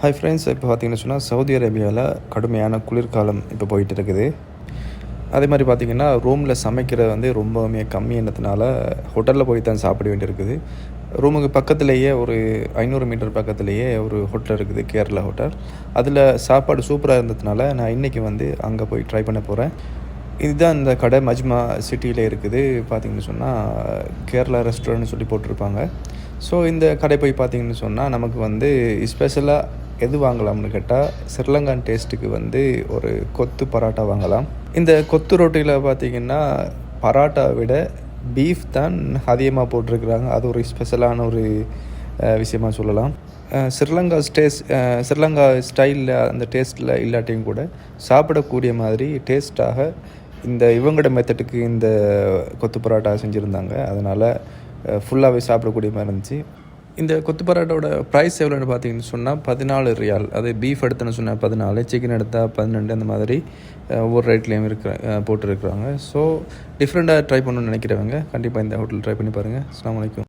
Hi friends, இப்போ பார்த்தீங்கன்னு சொன்னால் சவுதி அரேபியாவில் கடுமையான குளிர்காலம் இப்போ போயிட்டு இருக்குது. அதே மாதிரி பார்த்திங்கன்னா ரூமில் சமைக்கிறது வந்து ரொம்பவுமே கம்மியானதுனால ஹோட்டலில் போய் தான் சாப்பிட வேண்டியிருக்குது. ரூமுக்கு பக்கத்துலேயே ஒரு 500 மீட்டர் பக்கத்துலேயே ஒரு ஹோட்டல் இருக்குது, கேரளா ஹோட்டல். அதில் சாப்பாடு சூப்பராக இருந்ததுனால நான் இன்றைக்கி வந்து அங்கே போய் ட்ரை பண்ண போகிறேன். இதுதான் இந்த கடை மஜ்மா சிட்டியில் இருக்குது. பார்த்திங்கன்னு சொன்னால் கேரளா ரெஸ்டாரண்ட்னு சொல்லி போட்டிருப்பாங்க. ஸோ இந்த கடை போய் பார்த்திங்கன்னு சொன்னால் நமக்கு வந்து ஸ்பெஷலாக எது வாங்கலாம்னு கேட்டால் ஸ்ரீலங்கான் டேஸ்ட்டுக்கு வந்து ஒரு கொத்து பரோட்டா வாங்கலாம். இந்த கொத்து ரொட்டியில் பார்த்திங்கன்னா பரோட்டா விட பீஃப் தான் அதிகமாக போட்டிருக்கிறாங்க. அது ஒரு ஸ்பெஷலான ஒரு விஷயமாக சொல்லலாம். ஸ்ரீலங்கா ஸ்டைலில் அந்த டேஸ்ட்டில் இல்லாட்டியும் கூட சாப்பிடக்கூடிய மாதிரி டேஸ்ட்டாக இந்த இவங்களோட மெத்தடுக்கு இந்த கொத்து பரோட்டா செஞ்சுருந்தாங்க. அதனால் ஃபுல்லாகவே சாப்பிடக்கூடிய மாதிரி இருந்துச்சு. இந்த கொத்து பரோட்டாவோட ப்ரைஸ் எவ்வளோன்னு பார்த்தீங்கன்னு சொன்னால் 14 ரியால். அது பீஃப் எடுத்தேன்னு சொன்னால் 14, சிக்கன் எடுத்தால் 12, அந்த மாதிரி ஒவ்வொரு ரேட்லேயும் போட்டுருக்குறாங்க. ஸோ டிஃப்ரெண்ட்டாக ட்ரை பண்ணணும்னு நினைக்கிறவங்க கண்டிப்பாக இந்த ஹோட்டல் ட்ரை பண்ணி பாருங்கள். அஸ்ஸலாமு அலைக்கும்.